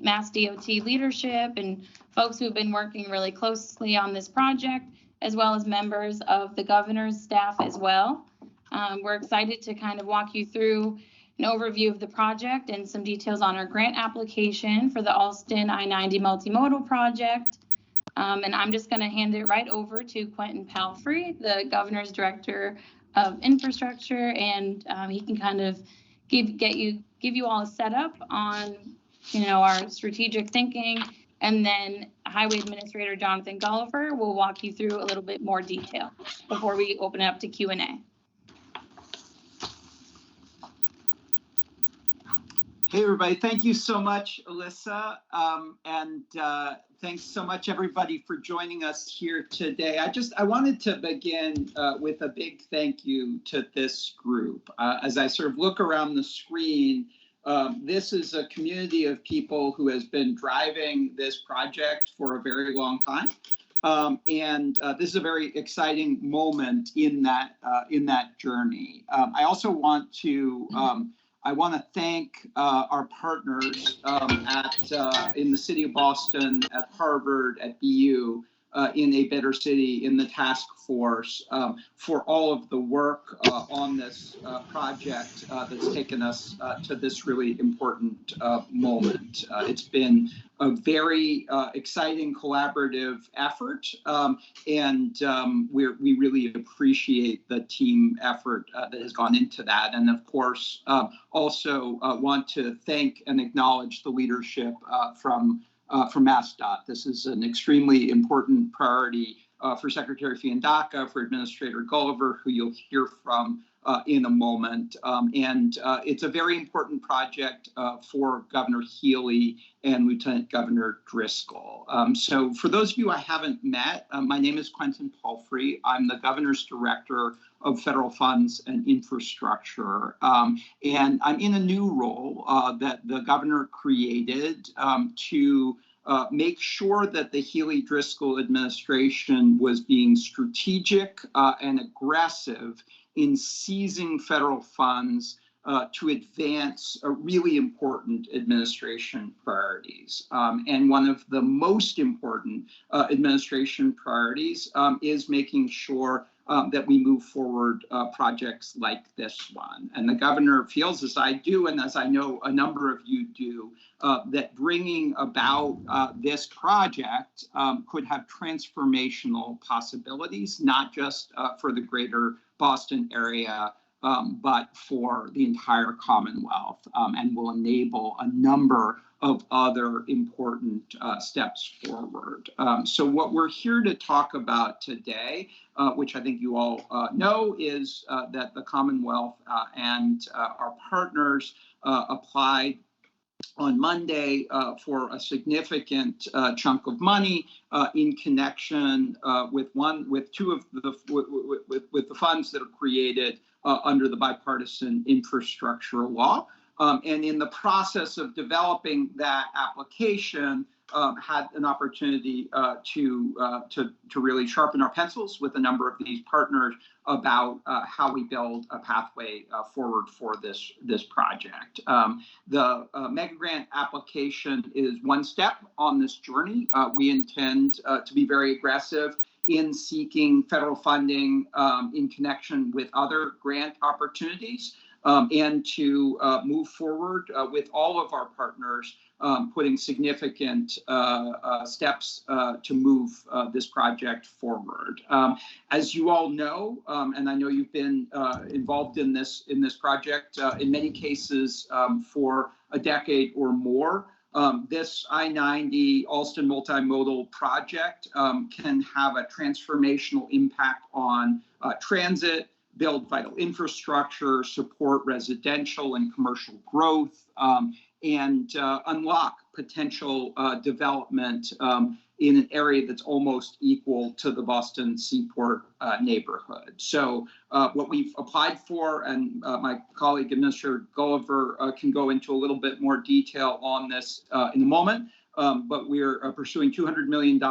Mass DOT leadership and folks who have been working really closely on this project, as well as members of the governor's staff as well. We're excited to kind of walk you through an overview of the project and some details on our grant application for the Allston I-90 multimodal project. And I'm just going to hand it right over to Quentin Palfrey, the governor's director of infrastructure, and he can kind of give you all a setup on our strategic thinking, and then Highway Administrator Jonathan Gulliver will walk you through a little bit more detail before we open it up to Q&A. Hey everybody, thank you so much, Alyssa, and thanks so much everybody for joining us here today. I wanted to begin with a big thank you to this group. As I sort of look around the screen, this is a community of people who has been driving this project for a very long time. And this is a very exciting moment in that journey. I also want to thank our partners in the city of Boston, at Harvard, at BU, in A Better City, in the task force, for all of the work on this project that's taken us to this really important moment. It's been a very exciting collaborative effort, and we really appreciate the team effort that has gone into that. And of course, also want to thank and acknowledge the leadership from MassDOT. This is an extremely important priority for Secretary Fiandaca, for Administrator Gulliver, who you'll hear from in a moment. And it's a very important project for Governor Healy and Lieutenant Governor Driscoll. So for those of you I haven't met, my name is Quentin Palfrey. I'm the Governor's Director of Federal Funds and Infrastructure. And I'm in a new role that the governor created to make sure that the Healy-Driscoll administration was being strategic and aggressive in seizing federal funds to advance really important administration priorities. And one of the most important administration priorities is making sure that we move forward projects like this one. And the governor feels, as I do, and as I know a number of you do, that bringing about this project could have transformational possibilities, not just for the greater Boston area, but for the entire Commonwealth, and will enable a number of other important steps forward. So what we're here to talk about today, which I think you all know, is that the Commonwealth and our partners applied on Monday for a significant chunk of money in connection with the funds that are created under the bipartisan infrastructure law. And in the process of developing that application, had an opportunity to really sharpen our pencils with a number of these partners about how we build a pathway forward for this project. The mega grant application is one step on this journey. We intend to be very aggressive in seeking federal funding in connection with other grant opportunities, and to move forward with all of our partners, putting significant steps to move this project forward. As you all know, and I know you've been involved in this project in many cases for a decade or more, this I-90 Allston multimodal project can have a transformational impact on transit, build vital infrastructure, support residential and commercial growth, and unlock potential development in an area that's almost equal to the Boston Seaport neighborhood. So what we've applied for, and my colleague Administrator Gulliver can go into a little bit more detail on this in a moment, but we're pursuing $200 million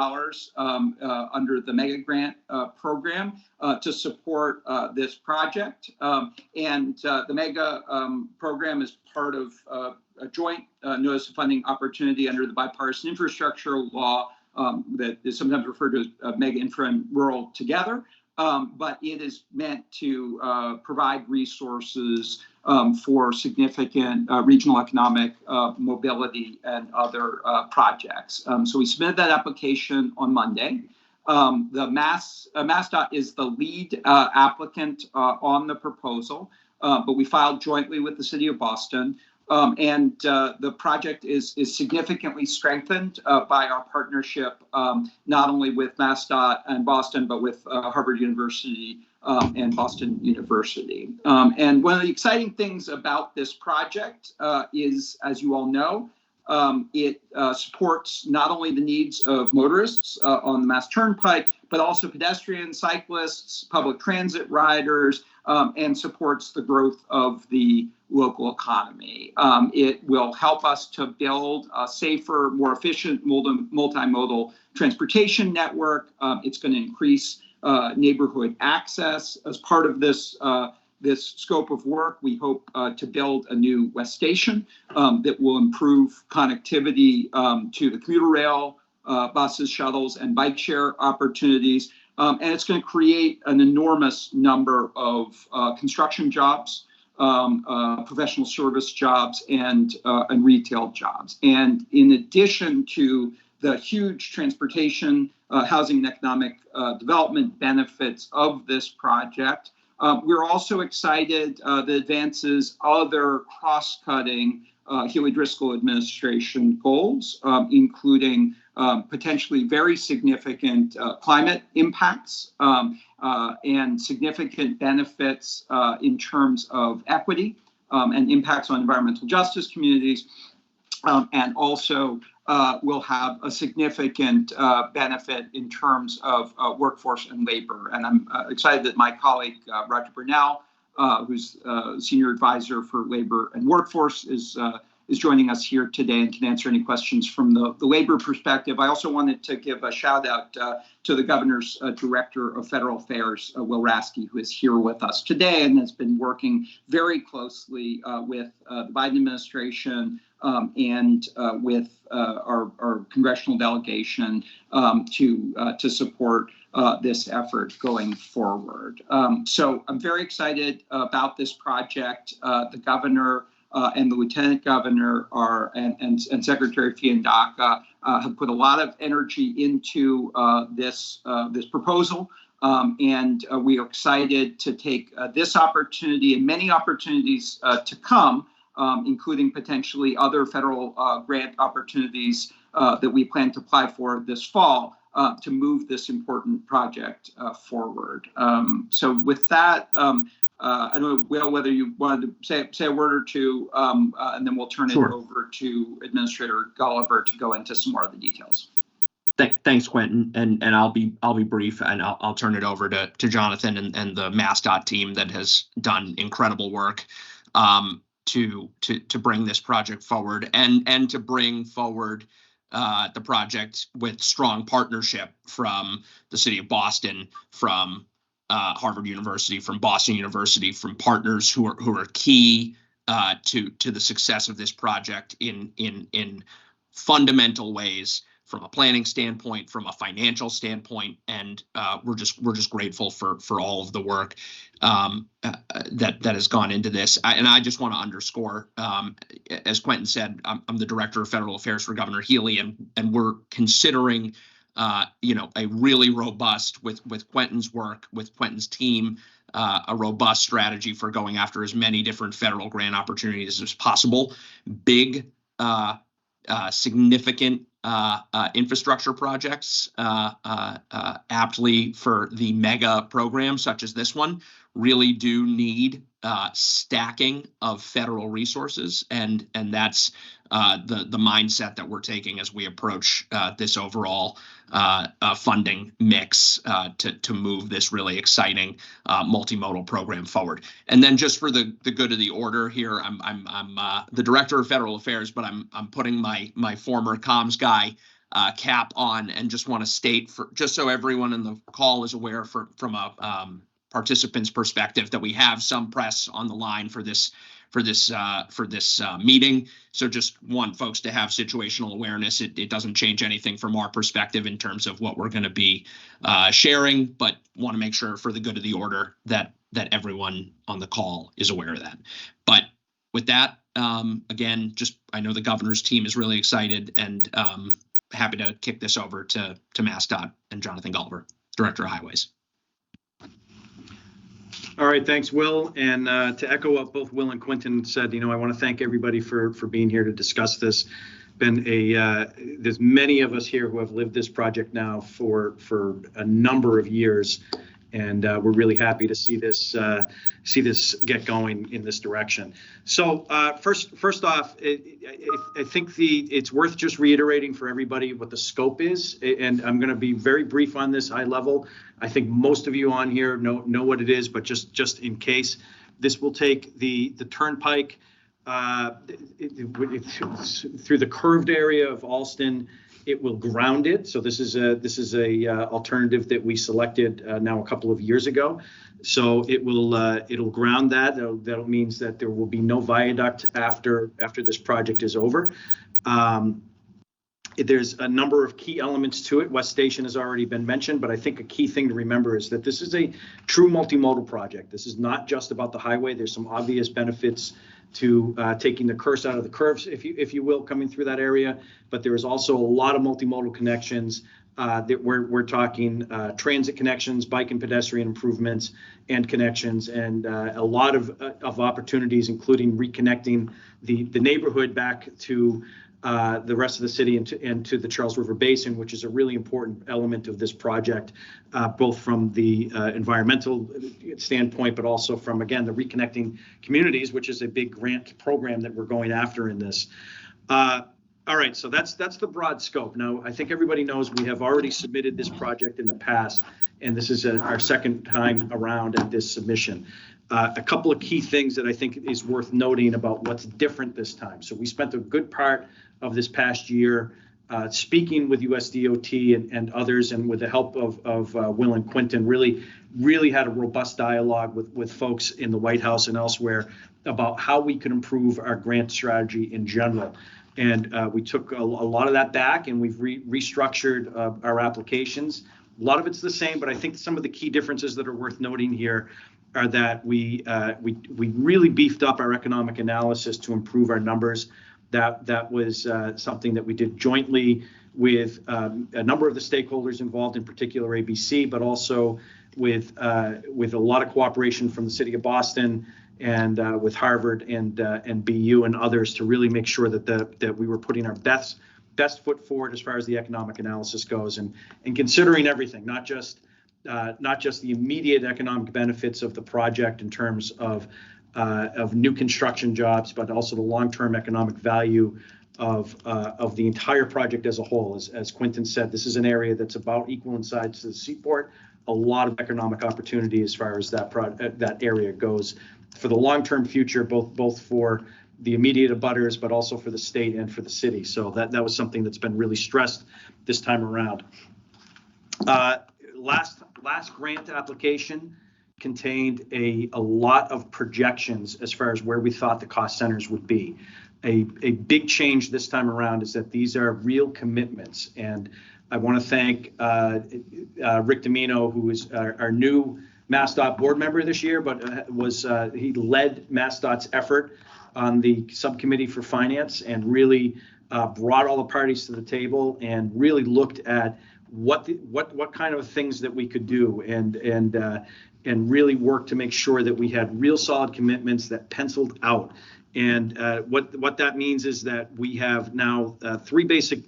under the Mega Grant program to support this project. And the Mega program is part of a joint notice of funding opportunity under the bipartisan infrastructure law that is sometimes referred to as Mega Infra and Rural Together. But it is meant to provide resources for significant regional economic mobility and other projects. So we submitted that application on Monday. The MassDOT is the lead applicant on the proposal, but we filed jointly with the City of Boston. And the project is significantly strengthened by our partnership, not only with MassDOT and Boston, but with Harvard University and Boston University. And one of the exciting things about this project is, as you all know, it supports not only the needs of motorists on the Mass Turnpike, but also pedestrians, cyclists, public transit riders, and supports the growth of the local economy. It will help us to build a safer, more efficient multimodal transportation network. It's going to increase neighborhood access. As part of this scope of work, we hope to build a new West Station that will improve connectivity to the commuter rail, buses, shuttles, and bike share opportunities. And it's going to create an enormous number of construction jobs, professional service jobs, and retail jobs. And in addition to the huge transportation, housing, and economic development benefits of this project, we're also excited that advances other cross-cutting Healey-Driscoll administration goals, including potentially very significant climate impacts and significant benefits in terms of equity and impacts on environmental justice communities, and also will have a significant benefit in terms of workforce and labor. And I'm excited that my colleague, Roger Burnell, who's Senior Advisor for Labor and Workforce, is joining us here today and can answer any questions from the labor perspective. I also wanted to give a shout out to the Governor's Director of Federal Affairs, Will Rasky, who is here with us today and has been working very closely with the Biden administration and with our congressional delegation to support this effort going forward. So I'm very excited about this project. The governor and the lieutenant governor and Secretary Fiandaca have put a lot of energy into this proposal. And we are excited to take this opportunity and many opportunities to come, including potentially other federal grant opportunities that we plan to apply for this fall to move this important project forward. So with that, I don't know, Will, whether you wanted to say a word or two, and then we'll turn it over to Administrator Gulliver to go into some more of the details. Thanks, Quentin, and I'll be brief, and I'll turn it over to Jonathan and the MassDOT team that has done incredible work to bring this project forward and to bring forward the project with strong partnership from the City of Boston, from Harvard University, from Boston University, from partners who are key to the success of this project in fundamental ways, from a planning standpoint, from a financial standpoint, and we're just grateful for all of the work that has gone into this. And I just want to underscore, as Quentin said, I'm the Director of Federal Affairs for Governor Healey, and we're considering a really robust, with Quentin's work, with Quentin's team, a robust strategy for going after as many different federal grant opportunities as possible. Big, significant infrastructure projects, aptly for the mega program such as this one, really do need stacking of federal resources, and that's the mindset that we're taking as we approach this overall funding mix to move this really exciting multimodal program forward. And then just for the good of the order here, I'm the director of federal affairs, but I'm putting my former comms guy cap on, and just want to state, for just so everyone in the call is aware, from a participants' perspective, that we have some press on the line for this meeting. So just want folks to have situational awareness. It doesn't change anything from our perspective in terms of what we're going to be sharing, but want to make sure, for the good of the order, that everyone on the call is aware of that. But with that, again, just, I know the governor's team is really excited, and happy to kick this over to MassDOT and Jonathan Gulliver, Director of Highways. All right, thanks, Will. And to echo what both Will and Quentin said, I want to thank everybody for being here to discuss this. There's many of us here who have lived this project now for a number of years, and we're really happy to see this get going in this direction. So first off, I think it's worth just reiterating for everybody what the scope is, and I'm going to be very brief on this, high level. I think most of you on here know what it is, but just in case, this will take the turnpike through the curved area of Allston. It will ground it. So this is a alternative that we selected now a couple of years ago. So it'll ground that. That means that there will be no viaduct after this project is over. There's a number of key elements to it. West Station has already been mentioned, but I think a key thing to remember is that this is a true multimodal project. This is not just about the highway. There's some obvious benefits to taking the curse out of the curves, if you will, coming through that area. But there is also a lot of multimodal connections that we're talking transit connections, bike and pedestrian improvements, and connections, and a lot of opportunities, including reconnecting the neighborhood back to the rest of the city and to the Charles River Basin, which is a really important element of this project, both from the environmental standpoint, but also from, again, the reconnecting communities, which is a big grant program that we're going after in this. All right, so that's the broad scope. Now, I think everybody knows we have already submitted this project in the past, and this is our second time around at this submission. A couple of key things that I think is worth noting about what's different this time. So we spent a good part of this past year speaking with USDOT and others, and with the help of Will and Quentin, really had a robust dialogue with folks in the White House and elsewhere about how we could improve our grant strategy in general. And we took a lot of that back, and we've restructured our applications. A lot of it's the same, but I think some of the key differences that are worth noting here are that we really beefed up our economic analysis to improve our numbers. That was something that we did jointly with a number of the stakeholders involved, in particular ABC, but also with a lot of cooperation from the city of Boston and with Harvard and BU and others, to really make sure that we were putting our best foot forward as far as the economic analysis goes, and considering everything, not just the immediate economic benefits of the project in terms of new construction jobs, but also the long-term economic value of the entire project as a whole. As Quentin said, this is an area that's about equal in size to the seaport. A lot of economic opportunity as far as that area goes for the long-term future, both for the immediate abutters, but also for the state and for the city. So that was something that's been really stressed this time around. Last grant application contained a lot of projections as far as where we thought the cost centers would be. A big change this time around is that these are real commitments, and I want to thank Rick Domino, who is our new MassDOT board member this year, but he led MassDOT's effort on the subcommittee for finance, and really brought all the parties to the table and really looked at what kind of things that we could do, and really worked to make sure that we had real solid commitments that penciled out. And what that means is that we have now three basic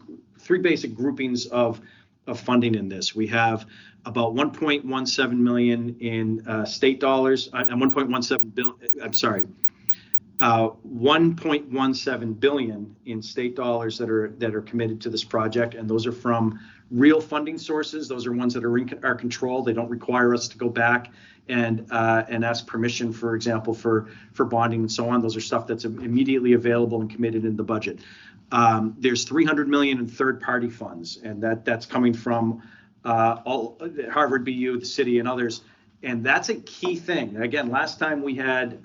groupings of of funding in this. We have about 1.17 million in state dollars, and 1.17 billion in state dollars that are committed to this project, and those are from real funding sources. Those are ones that are in our control. They don't require us to go back and ask permission, for example, for bonding and so on. Those are stuff that's immediately available and committed in the budget. There's 300 million in third-party funds, and that's coming from all Harvard, BU, the city, and others. And that's a key thing. Again, last time we had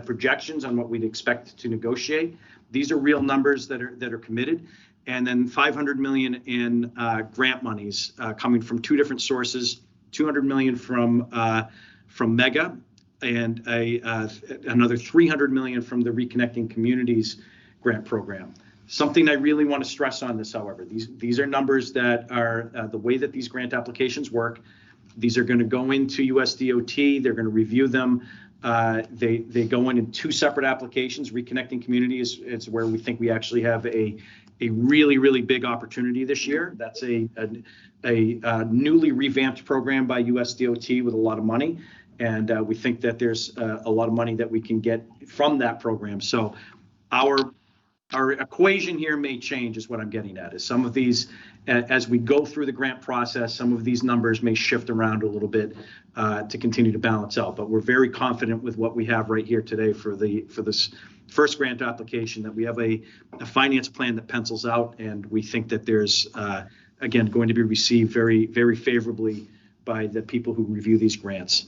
projections on what we'd expect to negotiate. These are real numbers that are committed. And then 500 million in grant monies coming from two different sources: 200 million from MEGA, and another 300 million from the Reconnecting Communities grant program. Something I really want to stress on this, however, these are numbers that are the way that these grant applications work. These are going to go into USDOT. They're going to review them. They go in two separate applications. Reconnecting Communities is where we think we actually have a really, really big opportunity this year. That's a newly revamped program by USDOT with a lot of money. And we think that there's a lot of money that we can get from that program. So our equation here may change, is what I'm getting at. Is some of these, as we go through the grant process, some of these numbers may shift around a little bit to continue to balance out. But we're very confident with what we have right here today for this first grant application, that we have a finance plan that pencils out, and we think that there's again going to be received very, very favorably by the people who review these grants.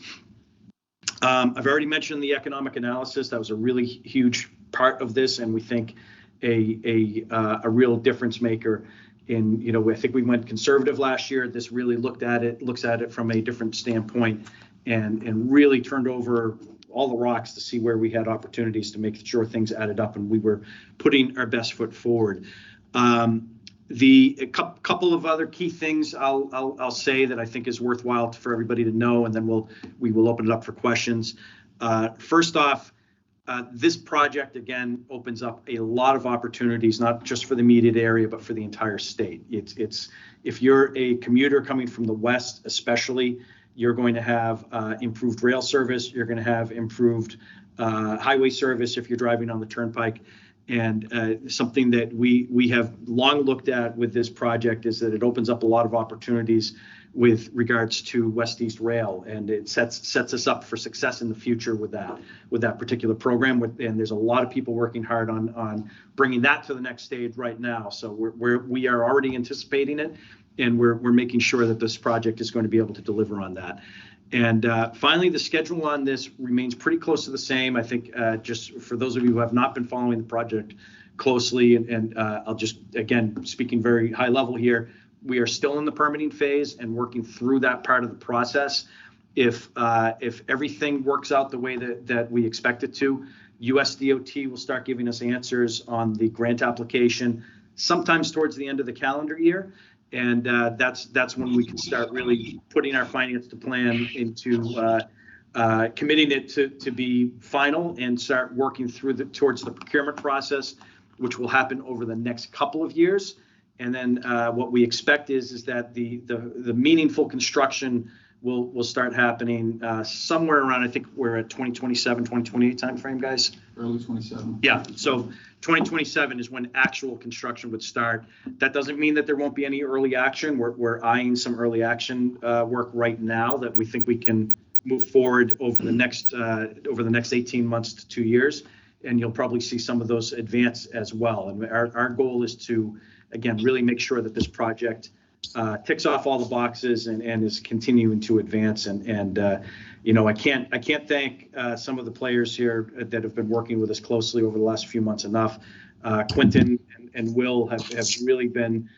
I've already mentioned the economic analysis. That was a really huge part of this, and we think a real difference maker. In, I think we went conservative last year. This really looks at it from a different standpoint, and really turned over all the rocks to see where we had opportunities to make sure things added up, and we were putting our best foot forward. A couple of other key things I'll say that I think is worthwhile for everybody to know, and then we will open it up for questions. First off, this project, again, opens up a lot of opportunities, not just for the immediate area, but for the entire state. It's if you're a commuter coming from the west, especially, you're going to have improved rail service. You're going to have improved highway service if you're driving on the turnpike. And something that we have long looked at with this project is that it opens up a lot of opportunities with regards to West-East Rail, and it sets us up for success in the future with that particular program. And there's a lot of people working hard on bringing that to the next stage right now. So we are already anticipating it, and we're making sure that this project is going to be able to deliver on that. And finally, the schedule on this remains pretty close to the same. I think just for those of you who have not been following the project closely, and I'll just, again, speaking very high level here, we are still in the permitting phase and working through that part of the process. If everything works out the way that we expect it to, USDOT will start giving us answers on the grant application sometimes towards the end of the calendar year. And that's when we can start really putting our finance plan into committing it to be final, and start working towards the procurement process, which will happen over the next couple of years. And then what we expect is that the meaningful construction will start happening somewhere around, I think we're at 2027, 2028 timeframe, guys. Early 27. Yeah, so 2027 is when actual construction would start. That doesn't mean that there won't be any early action. We're eyeing some early action work right now that we think we can move forward over the next 18 months to 2 years, and you'll probably see some of those advance as well. And our goal is to, again, really make sure that this project ticks off all the boxes and is continuing to advance. And I can't thank some of the players here that have been working with us closely over the last few months enough. Quentin and Will have really been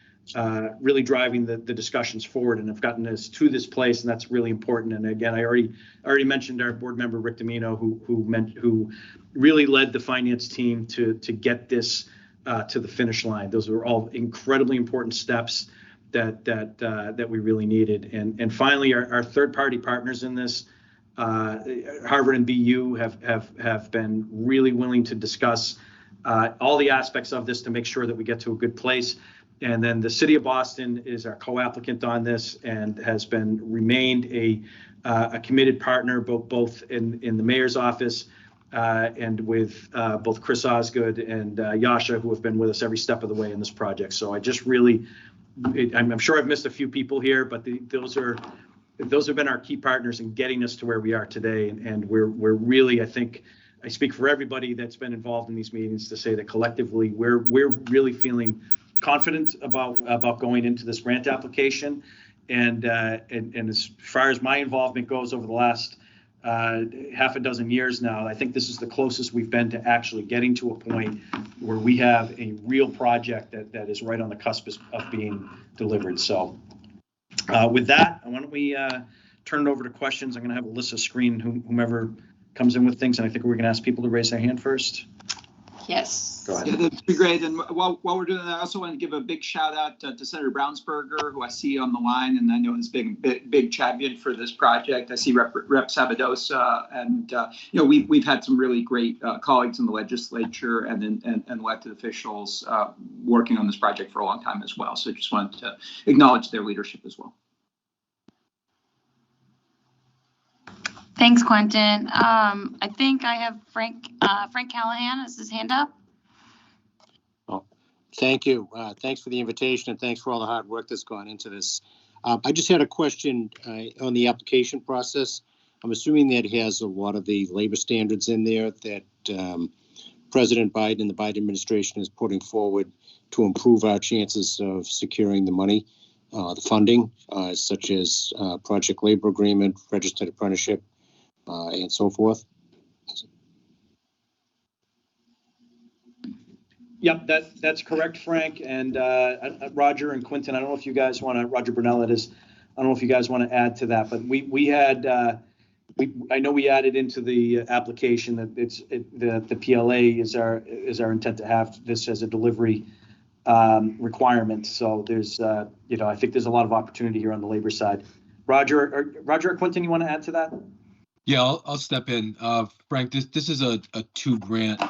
really driving the discussions forward, and have gotten us to this place, and that's really important. And again, I already mentioned our board member Rick Domino, who really led the finance team to get this to the finish line. Those were all incredibly important steps that we really needed. And finally, our third-party partners in this, Harvard and BU, have been really willing to discuss all the aspects of this to make sure that we get to a good place. And then the City of Boston is our co-applicant on this and has remained a committed partner, both in the mayor's office and with both Chris Osgood and Yasha, who have been with us every step of the way in this project. So I just really, I'm sure I've missed a few people here, but those have been our key partners in getting us to where we are today. And we're really, I think, I speak for everybody that's been involved in these meetings to say that collectively we're really feeling confident about going into this grant application. And as far as my involvement goes over the last half a dozen years now, I think this is the closest we've been to actually getting to a point where we have a real project that is right on the cusp of being delivered. So with that, why don't we turn it over to questions. I'm going to have Alyssa screen whomever comes in with things, and I think we're going to ask people to raise their hand first. Yes. Go ahead. Yeah, that'd be great. And while we're doing that, I also want to give a big shout out to Senator Brownsberger, who I see on the line, and I know is big champion for this project. I see Rep. Sabadosa, and we've had some really great colleagues in the legislature and elected officials working on this project for a long time as well. So just wanted to acknowledge their leadership as well. Thanks, Quentin. I think I have Frank Callahan has his hand up. Oh, thank you. Thanks for the invitation and thanks for all the hard work that's gone into this. I just had a question on the application process. I'm assuming that it has a lot of the labor standards in there that President Biden and the Biden administration is putting forward to improve our chances of securing the money, the funding, such as project labor agreement, registered apprenticeship, and so forth. Yep, that's correct, Frank. And Roger and Quentin, I don't know if you guys want to, Roger Brunell it is, I don't know if you guys want to add to that, but we had, I know we added into the application that the PLA is our intent to have this as a delivery requirement. So there's, I think there's a lot of opportunity here on the labor side. Roger or Quentin, you want to add to that? Yeah, I'll step in. Frank, this is a 2 grant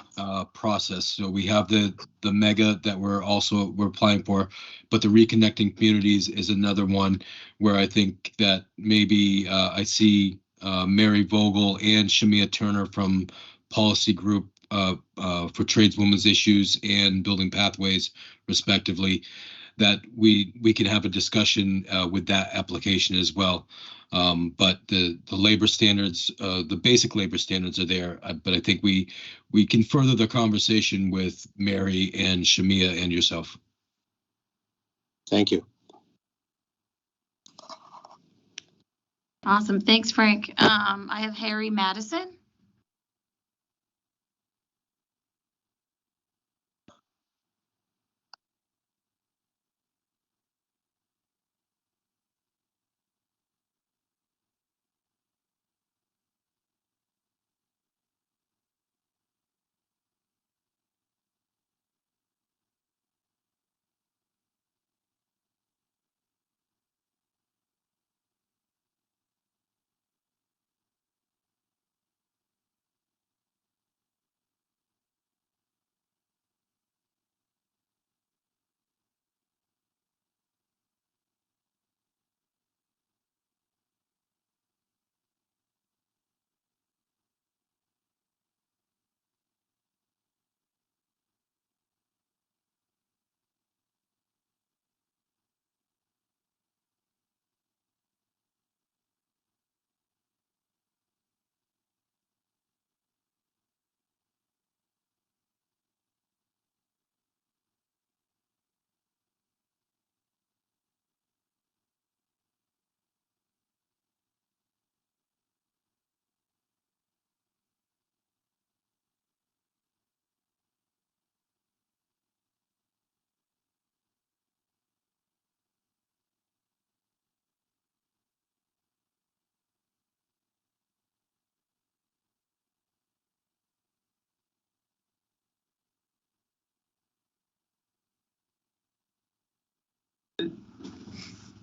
process. So we have the mega that we're applying for, but the reconnecting communities is another one where I think that maybe I see Mary Vogel and Shamia Turner from Policy Group for Tradeswomen's Issues and Building Pathways, respectively, that we can have a discussion with that application as well. But the labor standards, the basic labor standards are there. But I think we can further the conversation with Mary and Shamia and yourself. Thank you. Awesome. Thanks, Frank. I have Harry Madison.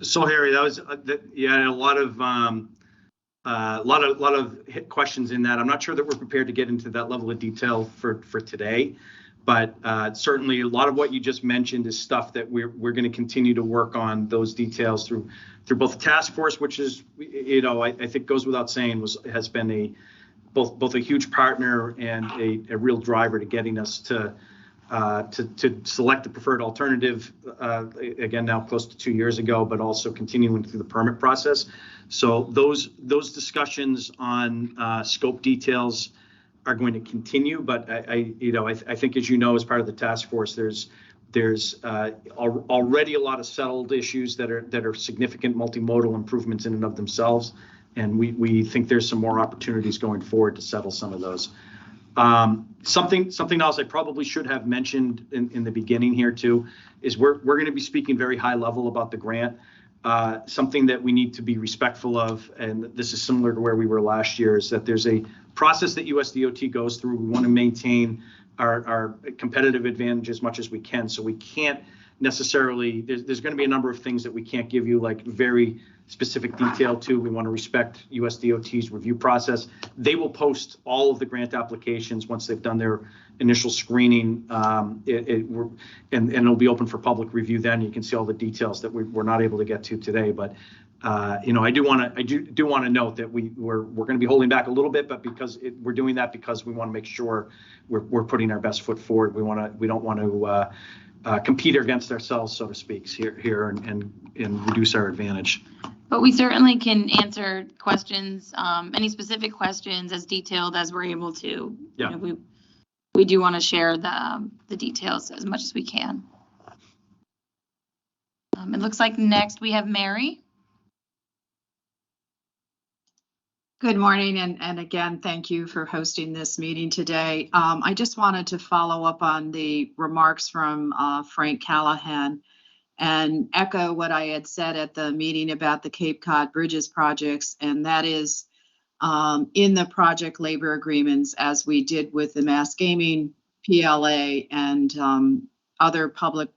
So Harry, that was a lot of questions in that. I'm not sure that we're prepared to get into that level of detail for today, But certainly a lot of what you just mentioned is stuff that we're going to continue to work on those details through both the task force, which is, I think goes without saying, has been both a huge partner and a real driver to getting us to select the preferred alternative, again, now close to 2 years ago, but also continuing through the permit process. So those discussions on scope details are going to continue, but I think, as you know, as part of the task force, there's already a lot of settled issues that are significant multimodal improvements in and of themselves, and we think there's some more opportunities going forward to settle some of those. Something else I probably should have mentioned in the beginning here too is we're going to be speaking very high level about the grant. Something that we need to be respectful of, and this is similar to where we were last year, is that there's a process that USDOT goes through. We want to maintain our competitive advantage as much as we can. So we can't necessarily, there's going to be a number of things that we can't give you like very specific detail to. We want to respect USDOT's review process. They will post all of the grant applications once they've done their initial screening, and it'll be open for public review then. You can see all the details that we're not able to get to today. But I do want to note that we're going to be holding back a little bit, but because we're doing that because we want to make sure we're putting our best foot forward. We don't want to compete against ourselves, so to speak, here and reduce our advantage. But we certainly can answer questions, any specific questions, as detailed as we're able to. Yeah. We do want to share the details as much as we can. It looks like next we have Mary. Good morning, and again, thank you for hosting this meeting today. I just wanted to follow up on the remarks from Frank Callahan and echo what I had said at the meeting about the Cape Cod Bridges projects, and that is in the project labor agreements, as we did with the Mass Gaming PLA and other public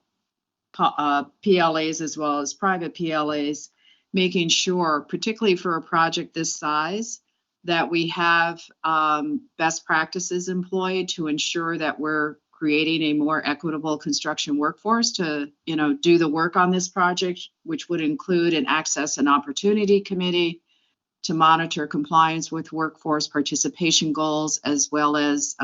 PLAs as well as private PLAs, making sure, particularly for a project this size, that we have best practices employed to ensure that we're creating a more equitable construction workforce to, do the work on this project, which would include an access and opportunity committee to monitor compliance with workforce participation goals, as well as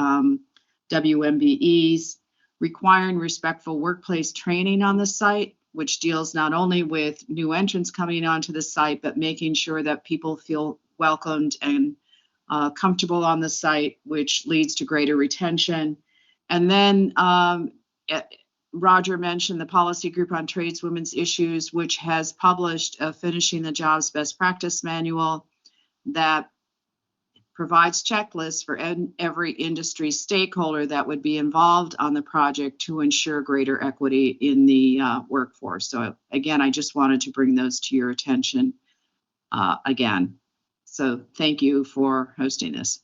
WMBEs, requiring respectful workplace training on the site, which deals not only with new entrants coming onto the site, but making sure that people feel welcomed and comfortable on the site, which leads to greater retention. And then Roger mentioned the Policy Group on Tradeswomen's Issues, which has published a Finishing the Jobs Best Practice Manual that provides checklists for every industry stakeholder that would be involved on the project to ensure greater equity in the workforce. So again, I just wanted to bring those to your attention again. So thank you for hosting this.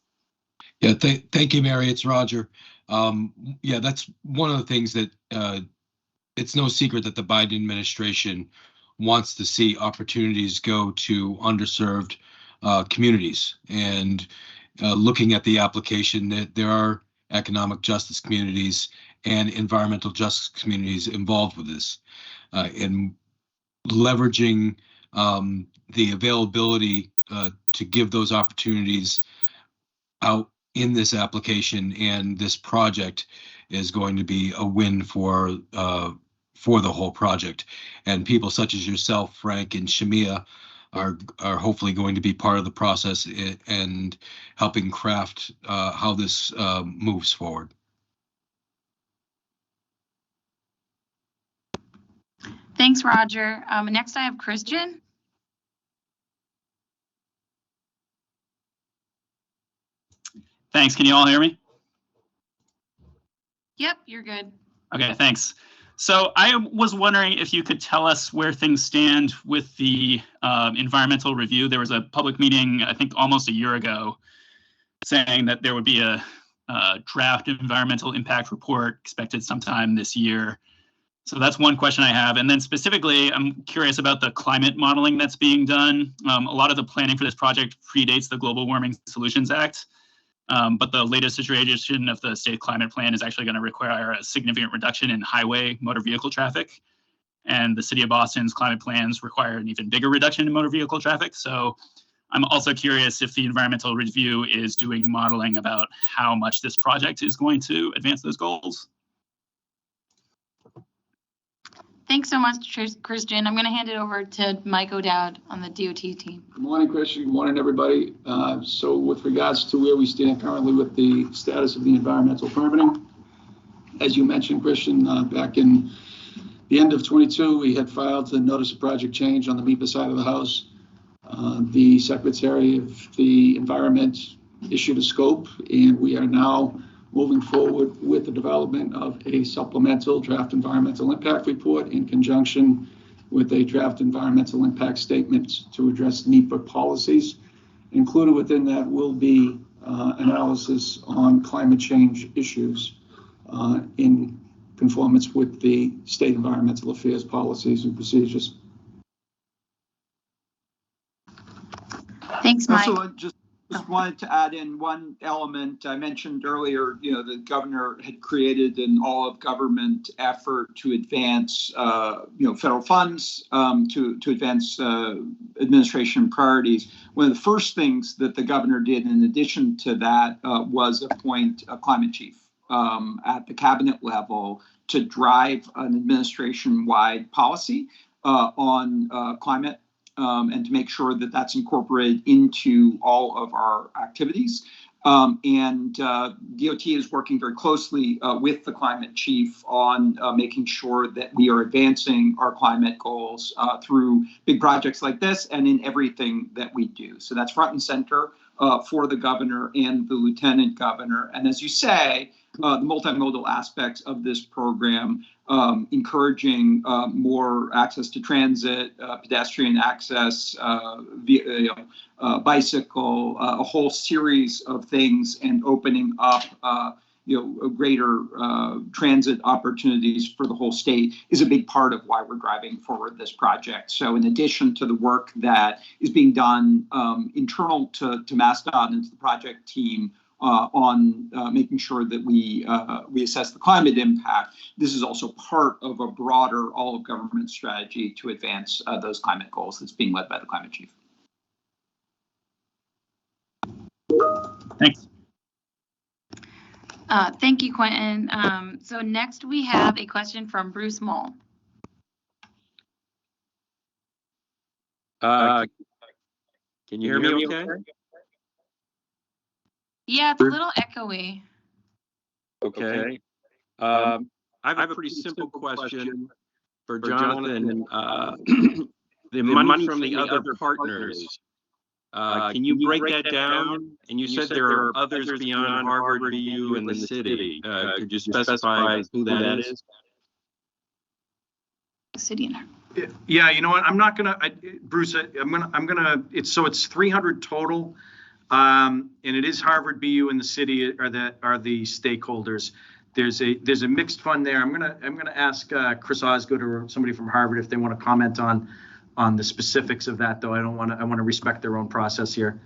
Yeah, thank you, Mary. It's Roger. That's one of the things that it's no secret that the Biden administration wants to see opportunities go to underserved communities. And looking at the application, that there are economic justice communities and environmental justice communities involved with this, and leveraging the availability to give those opportunities out in this application and this project is going to be a win for the whole project. And people such as yourself, Frank, and Shamia are hopefully going to be part of the process and helping craft how this moves forward. Thanks, Roger. Next I have Christian. Thanks. Can you all hear me? Yep, you're good. Okay, thanks. So I was wondering if you could tell us where things stand with the environmental review. There was a public meeting, I think almost a year ago, saying that there would be a draft environmental impact report expected sometime this year. So that's one question I have. And then specifically, I'm curious about the climate modeling that's being done. A lot of the planning for this project predates the Global Warming Solutions Act. But the latest iteration of the state climate plan is actually going to require a significant reduction in highway motor vehicle traffic. And the city of Boston's climate plans require an even bigger reduction in motor vehicle traffic. So I'm also curious if the environmental review is doing modeling about how much this project is going to advance those goals. Thanks so much, Christian. I'm going to hand it over to Mike O'Dowd on the DOT team. Good morning, Christian. Good morning, everybody. So with regards to where we stand currently with the status of the environmental permitting, as you mentioned, Christian, back in the end of 22, we had filed the notice of project change on the MEPA side of the house. The Secretary of the Environment issued a scope, and we are now moving forward with the development of a supplemental draft environmental impact report in conjunction with a draft environmental impact statement to address NEPA policies. Included within that will be analysis on climate change issues in conformance with the state environmental affairs policies and procedures. Thanks, Mike. Also, just wanted to add in one element. I mentioned earlier, the governor had created an all-of-government effort to advance, federal funds to advance administration priorities. One of the first things that the governor did, in addition to that, was appoint a climate chief at the cabinet level to drive an administration-wide policy on climate. And to make sure that that's incorporated into all of our activities. And DOT is working very closely with the climate chief on making sure that we are advancing our climate goals through big projects like this and in everything that we do. So that's front and center for the governor and the lieutenant governor. And as you say, the multimodal aspects of this program, encouraging more access to transit, pedestrian access, bicycle, a whole series of things, and opening up greater transit opportunities for the whole state is a big part of why we're driving forward this project. So in addition to the work that is being done internal to MassDOT and to the project team, on making sure that we assess the climate impact, this is also part of a broader all-of-government strategy to advance those climate goals that's being led by the climate chief. Thanks. Thank you, Quentin. So next we have a question from Bruce Moll. Can you hear me okay? Yeah, it's a little echoey. Okay. I have a pretty simple question for Jonathan. The money from the other partners, can you break that down? And you said there are others beyond Harvard, BU, and the city. Could you specify who that is? City and Harvard. Yeah, you know what? I'm not gonna, Bruce. It's 300 total. And it is Harvard, BU, and the city are the stakeholders. There's a mixed fund there. I'm gonna ask Chris Osgood or somebody from Harvard if they want to comment on the specifics of that, though. I want to respect their own process here.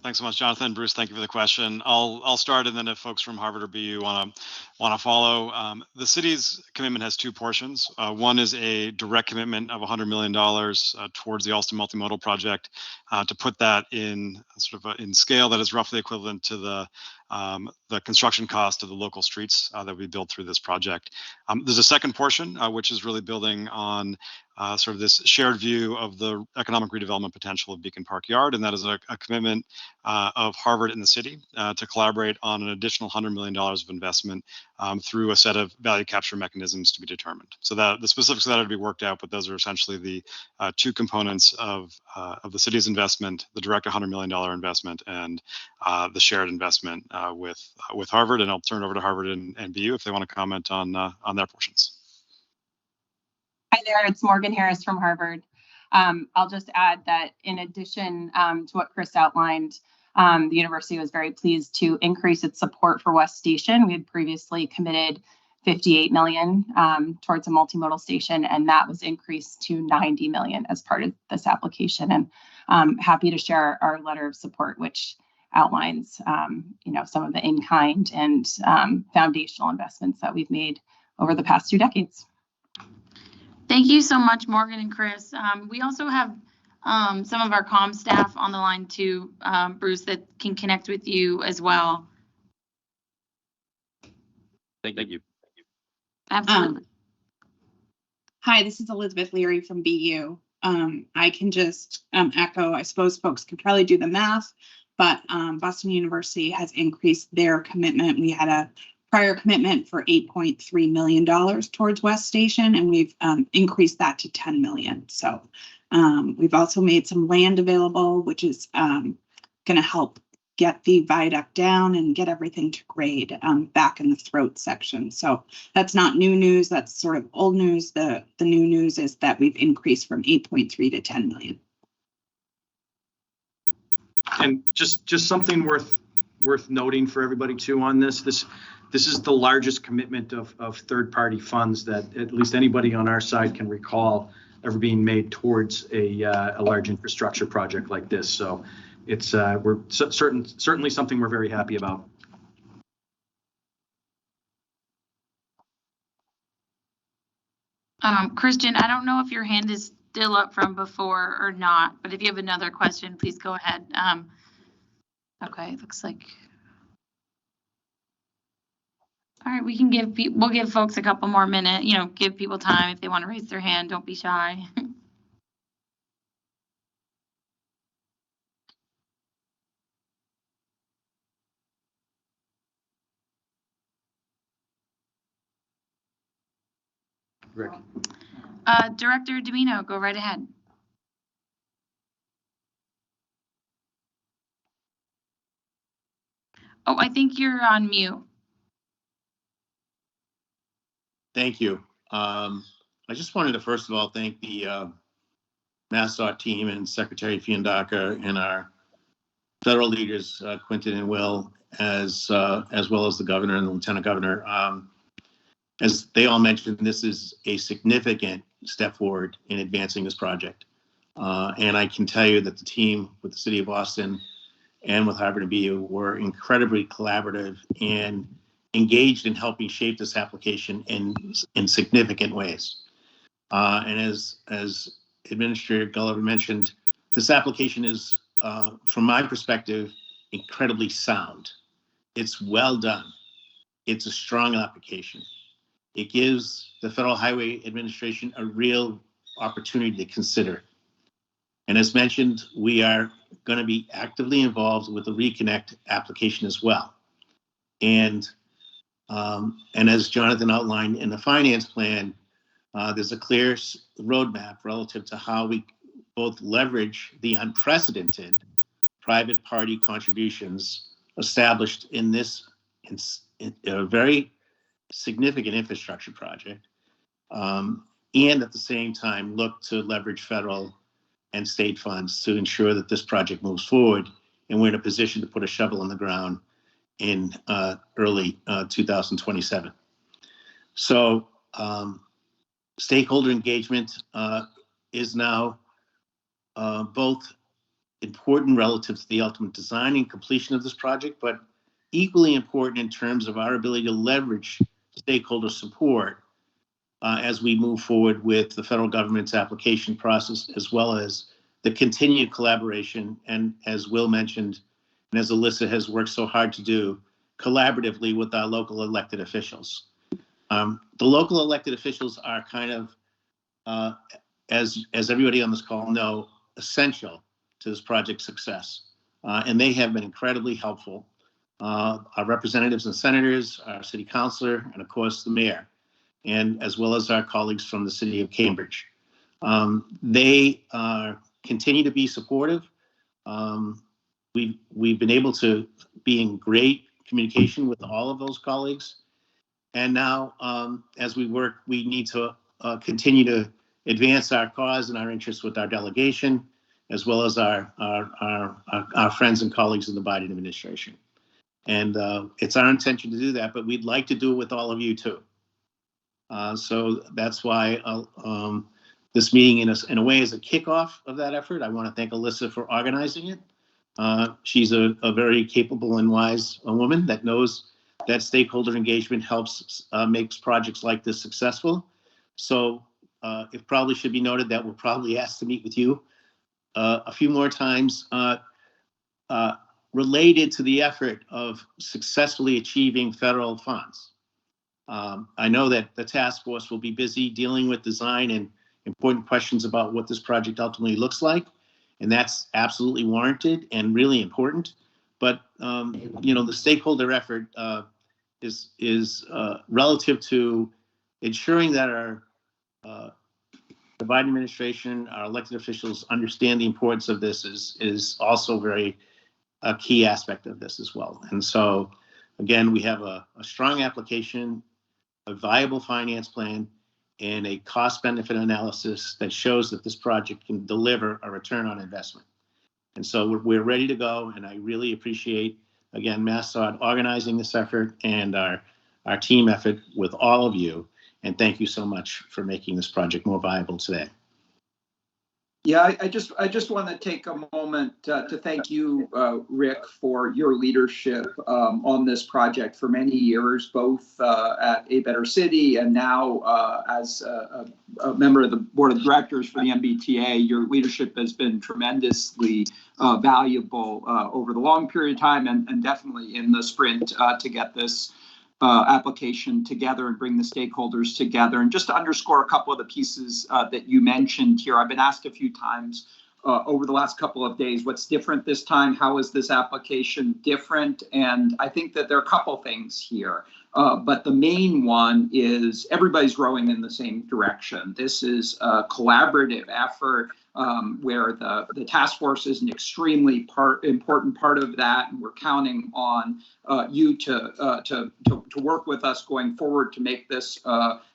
Thanks so much, Jonathan. Bruce, thank you for the question. I'll start, and then if folks from Harvard or BU want to follow. The city's commitment has two portions. One is a direct commitment of $100 million towards the Allston multimodal project to put that in in scale that is roughly equivalent to the construction cost of the local streets that we build through this project. There's a second portion, which is really building on this shared view of the economic redevelopment potential of Beacon Park Yard, and that is a commitment of Harvard and the city to collaborate on an additional $100 million of investment through a set of value capture mechanisms to be determined. So that the specifics of that are to be worked out, but those are essentially the two components of the city's investment: the direct $100 million investment and the shared investment with Harvard. And I'll turn it over to Harvard and BU if they want to comment on their portions. Hi there, it's Morgan Harris from Harvard. I'll just add that in addition to what Chris outlined, the university was very pleased to increase its support for West Station. We had previously committed $58 million towards a multimodal station, and that was increased to $90 million as part of this application. And I'm happy to share our letter of support, which outlines, some of the in-kind and foundational investments that we've made over the past 2 decades. Thank you so much, Morgan and Chris. We also have some of our comm staff on the line too, Bruce, that can connect with you as well. Thank you. Absolutely. Hi, this is Elizabeth Leary from BU. I can just echo, I suppose folks could probably do the math, but Boston University has increased their commitment. We had a prior commitment for $8.3 million towards West Station, and we've increased that to $10 million. So we've also made some land available, which is going to help get the viaduct down and get everything to grade back in the throat section. So that's not new news. That's sort of old news. The new news is that we've increased from 8.3 to 10 million. And just something worth noting for everybody too on this. This is the largest commitment of third-party funds that at least anybody on our side can recall ever being made towards a large infrastructure project like this. So it's we're certainly something we're very happy about. Christian, I don't know if your hand is still up from before or not, but if you have another question, please go ahead. Okay, looks like. All right, we'll give folks a couple more minutes, give people time if they want to raise their hand. Don't be shy. Rick. Director Domino, go right ahead. Oh, I think you're on mute. Thank you. I just wanted to first of all thank the MassDOT team and Secretary Fiandaca and our federal leaders, Quinton and Will, as well as the governor and the lieutenant governor. As they all mentioned, this is a significant step forward in advancing this project. And I can tell you that the team with the city of Boston and with Harvard and BU were incredibly collaborative and engaged in helping shape this application in significant ways. And as Administrator Gulliver mentioned, this application is, from my perspective, incredibly sound. It's well done. It's a strong application. It gives the Federal Highway Administration a real opportunity to consider. And as mentioned, we are going to be actively involved with the Reconnect application as well. And as Jonathan outlined in the finance plan, there's a clear roadmap relative to how we both leverage the unprecedented private party contributions established in this a very significant infrastructure project, and at the same time look to leverage federal and state funds to ensure that this project moves forward and we're in a position to put a shovel in the ground in early 2027. So stakeholder engagement is now both important relative to the ultimate design and completion of this project, but equally important in terms of our ability to leverage stakeholder support as we move forward with the federal government's application process, as well as the continued collaboration, and as Will mentioned, and as Alyssa has worked so hard to do, collaboratively with our local elected officials. The local elected officials are kind of, as everybody on this call know, essential to this project's success. And they have been incredibly helpful. Our representatives and senators, our city councilor, and of course the mayor, and as well as our colleagues from the city of Cambridge. They continue to be supportive. We've been able to be in great communication with all of those colleagues. And now, as we work, we need to continue to advance our cause and our interests with our delegation, as well as our friends and colleagues in the Biden administration. And it's our intention to do that, but we'd like to do it with all of you too. So that's why this meeting in a way is a kickoff of that effort. I want to thank Alyssa for organizing it. She's a very capable and wise woman that knows that stakeholder engagement helps makes projects like this successful. So it probably should be noted that we'll probably ask to meet with you a few more times related to the effort of successfully achieving federal funds. I know that the task force will be busy dealing with design and important questions about what this project ultimately looks like, and that's absolutely warranted and really important. But the stakeholder effort is relative to ensuring that the Biden administration, our elected officials understand the importance of this is also very a key aspect of this as well. And so, again, we have a strong application, a viable finance plan, and a cost-benefit analysis that shows that this project can deliver a return on investment. And so we're ready to go, and I really appreciate, again, MassDOT organizing this effort and our team effort with all of you. And thank you so much for making this project more viable today. Yeah, I just want to take a moment to thank you, Rick, for your leadership on this project for many years, both at A Better City and now as a member of the board of directors for the MBTA. Your leadership has been tremendously valuable over the long period of time and definitely in the sprint to get this application together and bring the stakeholders together. And just to underscore a couple of the pieces that you mentioned here, I've been asked a few times over the last couple of days, what's different this time? How is this application different? And I think that there are a couple things here. But the main one is everybody's rowing in the same direction. This is a collaborative effort where the task force is an extremely important part of that, and we're counting on you to work with us going forward to make this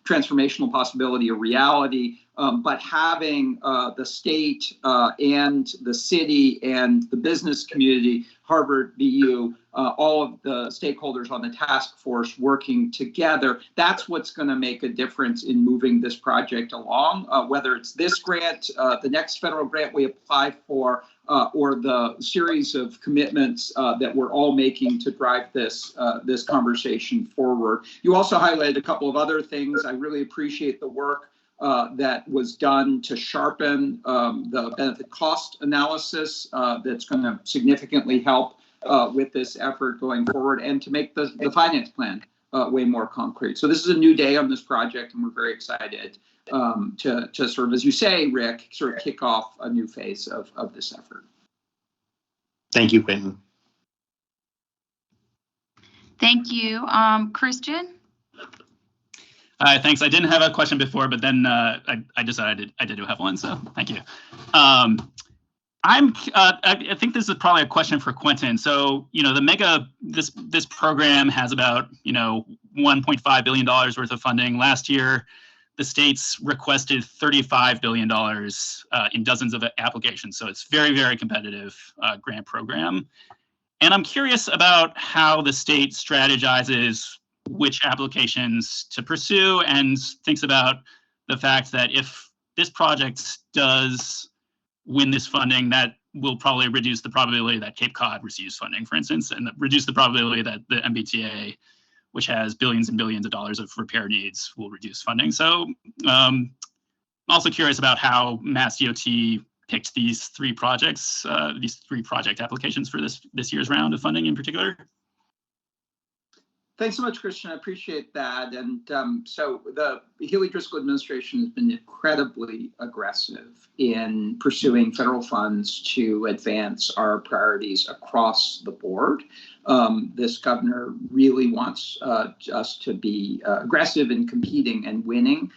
transformational possibility a reality. But having the state and the city and the business community, Harvard, BU, all of the stakeholders on the task force working together, that's what's going to make a difference in moving this project along, whether it's this grant, the next federal grant we apply for, or the series of commitments that we're all making to drive this conversation forward. You also highlighted a couple of other things. I really appreciate the work that was done to sharpen the benefit cost analysis that's going to significantly help with this effort going forward, and to make the finance plan way more concrete. So this is a new day on this project, and we're very excited to sort of, as you say, Rick, sort of kick off a new phase of this effort. Thank you, Quentin. Thank you. Christian? Hi, thanks. I didn't have a question before, but then I decided I did have one, so thank you. I think this is probably a question for Quentin. So, the mega, this program has about, $1.5 billion worth of funding. Last year, the states requested $35 billion in dozens of applications. So it's very, very competitive grant program. And I'm curious about how the state strategizes which applications to pursue and thinks about the fact that if this project does win this funding, that will probably reduce the probability that Cape Cod receives funding, for instance, and reduce the probability that the MBTA, which has billions and billions of dollars of repair needs, will reduce funding. So I'm also curious about how MassDOT picked these three project applications for this year's round of funding in particular. Thanks so much, Christian. I appreciate that. And so the Healy-Driscoll administration has been incredibly aggressive in pursuing federal funds to advance our priorities across the board. This governor really wants us to be aggressive in competing and winning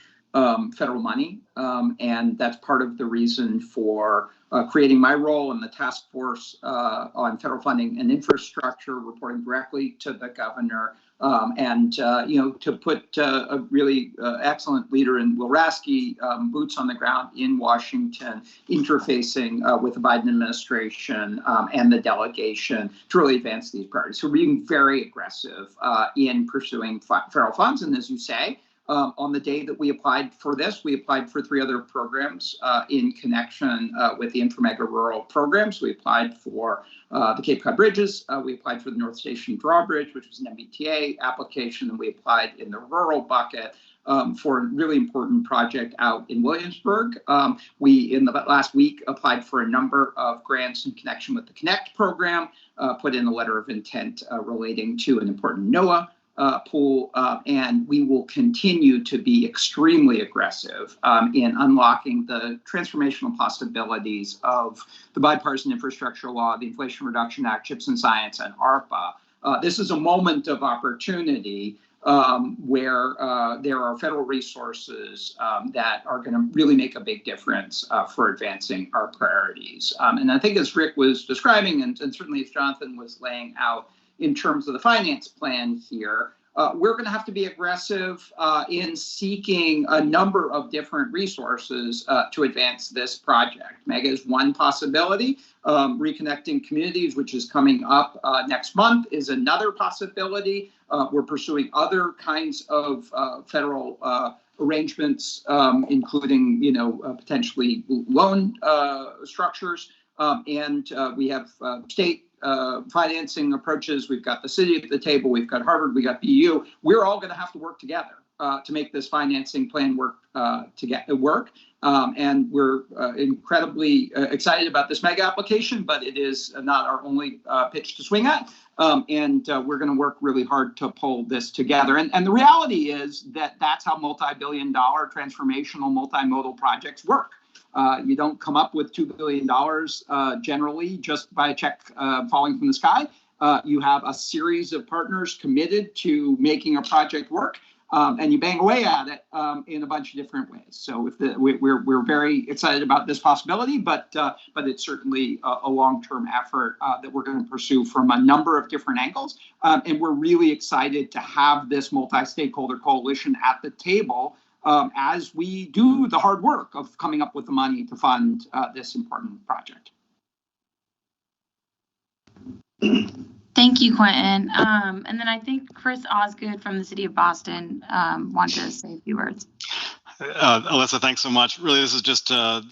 federal money. And that's part of the reason for creating my role in the task force on federal funding and infrastructure, reporting directly to the governor. And to put a really excellent leader in Will Rasky, boots on the ground in Washington, interfacing with the Biden administration and the delegation to really advance these priorities. So we're being very aggressive in pursuing federal funds. And as you say, On the day that we applied for this, we applied for 3 other programs in connection with the Inframega Rural programs. We applied for the Cape Cod Bridges. We applied for the North Station Drawbridge, which was an MBTA application, and we applied in the rural bucket for a really important project out in Williamsburg. We, in the last week, applied for a number of grants in connection with the Connect program, put in a letter of intent relating to an important NOAA pool, and we will continue to be extremely aggressive in unlocking the transformational possibilities of the bipartisan infrastructure law, the Inflation Reduction Act, CHIPS and Science, and ARPA. This is a moment of opportunity where there are federal resources that are going to really make a big difference for advancing our priorities. And I think as Rick was describing, and certainly as Jonathan was laying out in terms of the finance plan here, we're going to have to be aggressive in seeking a number of different resources to advance this project. MEGA is one possibility. Reconnecting Communities, which is coming up next month, is another possibility. We're pursuing other kinds of federal arrangements, including, potentially loan structures. And we have state financing approaches. We've got the city at the table. We've got Harvard. We got BU. We're all going to have to work together to make this financing plan work. And we're incredibly excited about this mega application, but it is not our only pitch to swing at. And we're going to work really hard to pull this together. And the reality is that that's how multi-billion-dollar transformational multimodal projects work. You don't come up with $2 billion generally just by a check falling from the sky. You have a series of partners committed to making a project work, and you bang away at it in a bunch of different ways. So we're very excited about this possibility, but it's certainly a long-term effort that we're going to pursue from a number of different angles. And we're really excited to have this multi-stakeholder coalition at the table as we do the hard work of coming up with the money to fund this important project. Thank you, Quentin. And then I think Chris Osgood from the city of Boston wanted to say a few words. Alyssa, thanks so much. Really, this is just to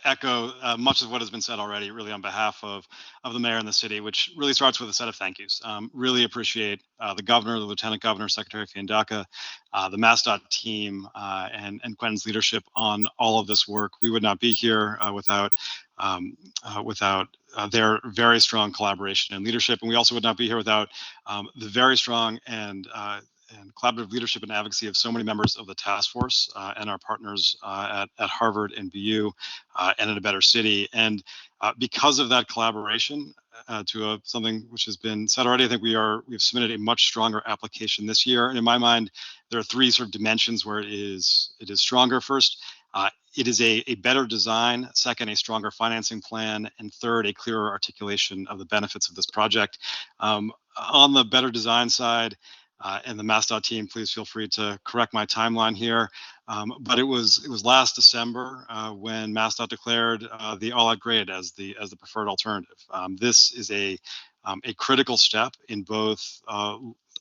echo much of what has been said already, really on behalf of the mayor and the city, which really starts with a set of thank yous. Really appreciate the governor, the lieutenant governor, Secretary Fiandaca, the MassDOT team, and Quentin's leadership on all of this work. We would not be here without their very strong collaboration and leadership. And we also would not be here without the very strong and collaborative leadership and advocacy of so many members of the task force and our partners at Harvard and BU and in A Better City. And because of that collaboration, to something which has been said already, I think we've submitted a much stronger application this year. And in my mind, there are 3 sort of dimensions where it is stronger. First, it is a better design. Second, a stronger financing plan. And third, a clearer articulation of the benefits of this project. On the better design side, and the MassDOT team, please feel free to correct my timeline here. But it was last December when MassDOT declared the all-out grade as the preferred alternative. This is a critical step in both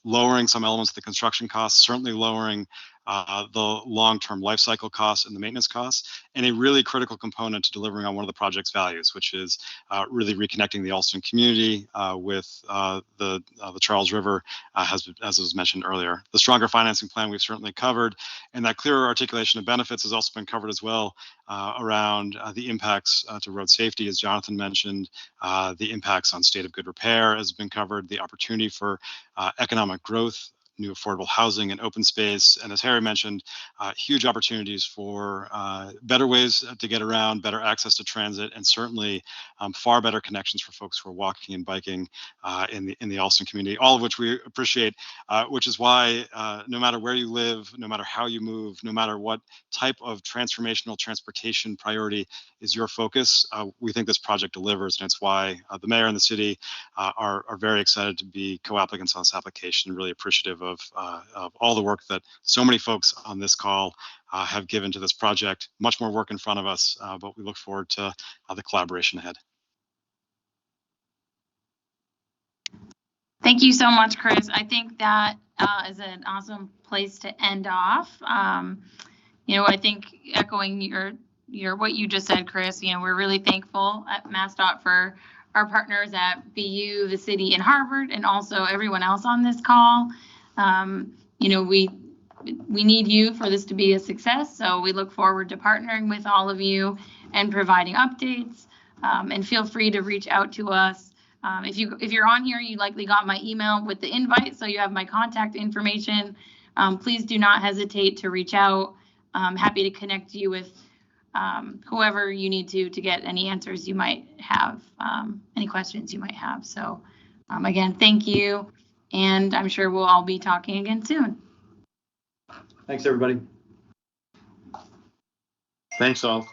lowering some elements of the construction costs, certainly lowering the long-term life cycle costs and the maintenance costs, and a really critical component to delivering on one of the project's values, which is really reconnecting the Allston community with the Charles River, as was mentioned earlier. The stronger financing plan we've certainly covered, and that clearer articulation of benefits has also been covered as well around the impacts to road safety, as Jonathan mentioned, the impacts on state of good repair has been covered, the opportunity for economic growth, new affordable housing and open space. And as Harry mentioned, huge opportunities for better ways to get around, better access to transit, and certainly far better connections for folks who are walking and biking in the Allston community, all of which we appreciate, which is why no matter where you live, no matter how you move, no matter what type of transformational transportation priority is your focus, we think this project delivers, and it's why the mayor and the city are very excited to be co-applicants on this application, and really appreciative of all the work that so many folks on this call have given to this project. Much more work in front of us, but we look forward to the collaboration ahead. Thank you so much, Chris. I think that is an awesome place to end off. I think echoing your what you just said, Chris, we're really thankful at MassDOT for our partners at BU, the city, and Harvard, and also everyone else on this call. We need you for this to be a success, so we look forward to partnering with all of you and providing updates. And feel free to reach out to us. If you're on here, you likely got my email with the invite, so you have my contact information. Please do not hesitate to reach out. I'm happy to connect you with whoever you need to get any answers you might have, any questions you might have. So again, thank you, and I'm sure we'll all be talking again soon. Thanks, everybody. Thanks all.